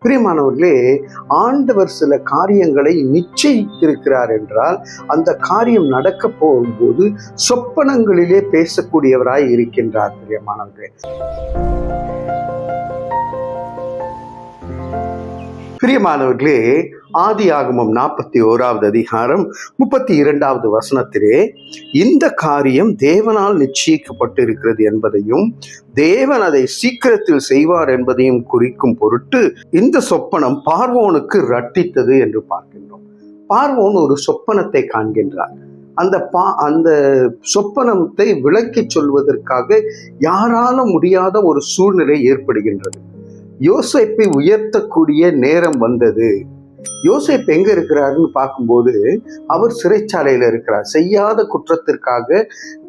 பிரியமானவர்களே, ஆண்டவர் சில காரியங்களை நிச்சயித்திருக்கிறார் என்றால் அந்த காரியம் நடக்க போகும்போது சொப்பனங்களிலே பேசக்கூடியவராய் இருக்கின்றார். பிரியமானவர்களே, பிரியமானவர்களே, ஆதியாகமம் 41வது அதிகாரம் 32வது வசனத்திலே இந்த காரியம் தேவனால் நிச்சயிக்கப்பட்டிருக்கிறது என்பதையும் தேவன் அதை சீக்கிரத்தில் செய்வார் என்பதையும் குறிக்கும் பொருட்டு இந்த சொப்பனம் பார்வோனுக்கு ரட்டித்தது என்று பார்க்கின்றோம். பார்வோன் ஒரு சொப்பனத்தை காண்கின்றார். அந்த சொப்பனத்தை விளக்கி சொல்வதற்காக யாரால முடியாத ஒரு சூழ்நிலை ஏற்படுகின்றது. யோசேப்பை உயர்த்தக்கூடிய நேரம் வந்தது. யோசேப் எங்க இருக்கிறாருன்னு பார்க்கும்போது அவர் சிறைச்சாலையில இருக்கிறார். செய்யாத குற்றத்திற்காக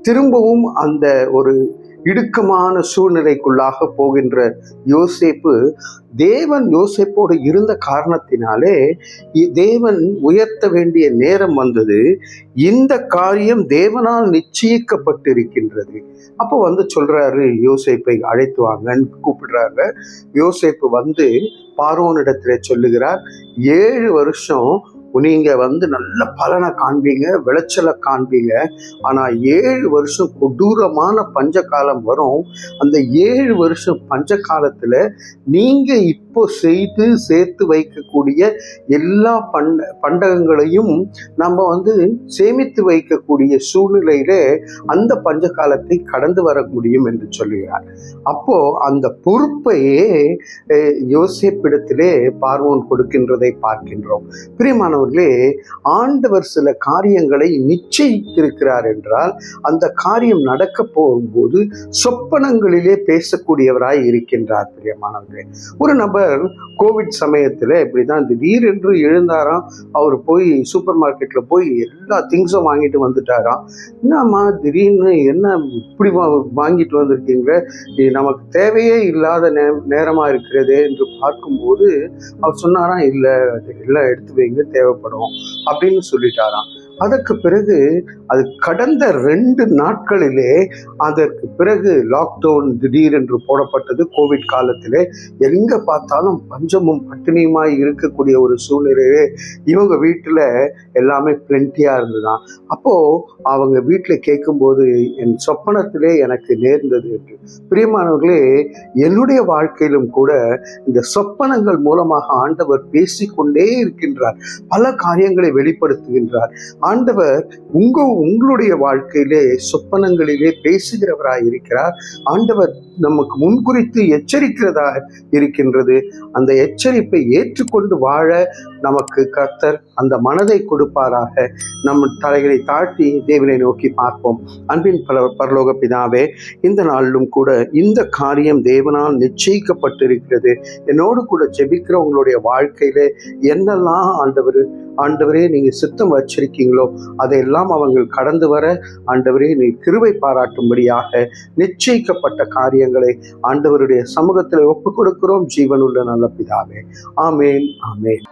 திரும்பவும் அந்த ஒரு இடுக்கமான சூழ்நிலைக்குள்ளாக போகின்ற யோசேப்பு, தேவன் யோசேப்போடு இருந்த காரணத்தினாலே தேவன் உயர்த்த வேண்டிய நேரம் வந்தது. இந்த காரியம் தேவனால் நிச்சயிக்கப்பட்டிருக்கின்றது. அப்போ சொல்றாரு, யோசேப்பை அழைத்து வாங்கன்னு கூப்பிடுறாங்க. யோசேப்பு பார்வோனிடத்துல சொல்லுகிறார், 7 வருஷம் நீங்க நல்ல பலனை காண்பீங்க, விளைச்சலை காண்பீங்க. ஆனா 7 வருஷம் கொடூரமான பஞ்ச காலம் வரும். அந்த 7 வருஷம் பஞ்ச காலத்துல நீங்க இப்போ சேர்த்து வைக்கக்கூடிய எல்லா பண்டகங்களையும் நம்ம சேமித்து வைக்கக்கூடிய சூழ்நிலையில அந்த பஞ்ச காலத்தை கடந்து வர முடியும் என்று சொல்லுகிறார். அப்போ அந்த பொறுப்பையே யோசேப்பிடத்திலே பார்வோன் கொடுக்கின்றதை பார்க்கின்றோம். பிரியமானவர்களே, ஆண்டவர் சில காரியங்களை நிச்சயித்திருக்கிறார் என்றால் அந்த காரியம் நடக்க போகும்போது சொப்பனங்களிலே பேசக்கூடியவராய் இருக்கின்றார். பிரியமானவர்களே, ஒரு நபர் கோவிட் சமயத்துல இப்படிதான் திடீரென்று எழுந்தாராம். அவர் போய் சூப்பர் மார்க்கெட்ல போய் எல்லா திங்ஸும் வாங்கிட்டு வந்துட்டாராம். என்னம்மா திடீர்னு என்ன இப்படி வாங்கிட்டு வந்திருக்கீங்க, நமக்கு தேவையே இல்லாத நேரமா இருக்கிறதே என்று பார்க்கும்போது அவர் சொன்னாராம், இல்லை எல்லாம் எடுத்து வைங்க, தேவைப்படும் அப்படின்னு சொல்லிட்டாராம். அதற்கு பிறகு அது கடந்த 2 நாட்களிலே அதற்கு பிறகு லாக்டவுன் திடீரென்று போடப்பட்டது. கோவிட் காலத்திலே எங்க பார்த்தாலும் பஞ்சமும் பட்டினியுமாய் இருக்கக்கூடிய ஒரு சூழ்நிலையிலே இவங்க வீட்டுல எல்லாமே பிளென்டியா இருந்துதான். அப்போ அவங்க வீட்டுல கேட்கும்போது என் சொப்பனத்திலே எனக்கு நேர்ந்தது என்று. பிரியமானவர்களே, என்னுடைய வாழ்க்கையிலும் கூட இந்த சொப்பனங்கள் மூலமாக ஆண்டவர் பேசிக்கொண்டே இருக்கின்றார். பல காரியங்களை வெளிப்படுத்துகின்றார். ஆண்டவர் உங்களுடைய வாழ்க்கையிலே சொப்பனங்களிலே பேசுகிறவராய் இருக்கிறார். ஆண்டவர் நமக்கு முன்குறித்து எச்சரிக்கிறதா இருக்கின்றது. அந்த எச்சரிப்பை ஏற்றுக்கொண்டு வாழ நமக்கு கர்த்தர் அந்த மனதை கொடுப்பாராக. நம்ம தலைகளை தாழ்த்தி தேவனை நோக்கி பார்ப்போம். அன்பின் பரலோக பிதாவே, இந்த நாளிலும் கூட இந்த காரியம் தேவனால் நிச்சயிக்கப்பட்டிருக்கிறது. என்னோடு கூட ஜெபிக்கிற உங்களுடைய வாழ்க்கையில என்னெல்லாம் ஆண்டவரே நீங்க சித்தம் வச்சிருக்கீங்களோ அதையெல்லாம் அவங்க கடந்து வர ஆண்டவரே நீ கிருபை பாராட்டும்படியாக நிச்சயிக்கப்பட்ட காரியங்களை ஆண்டவருடைய சமூகத்தில் ஒப்புக் கொடுக்கிறோம். ஜீவனுள்ள நல்ல பிதாவே, ஆமேன், ஆமேன்.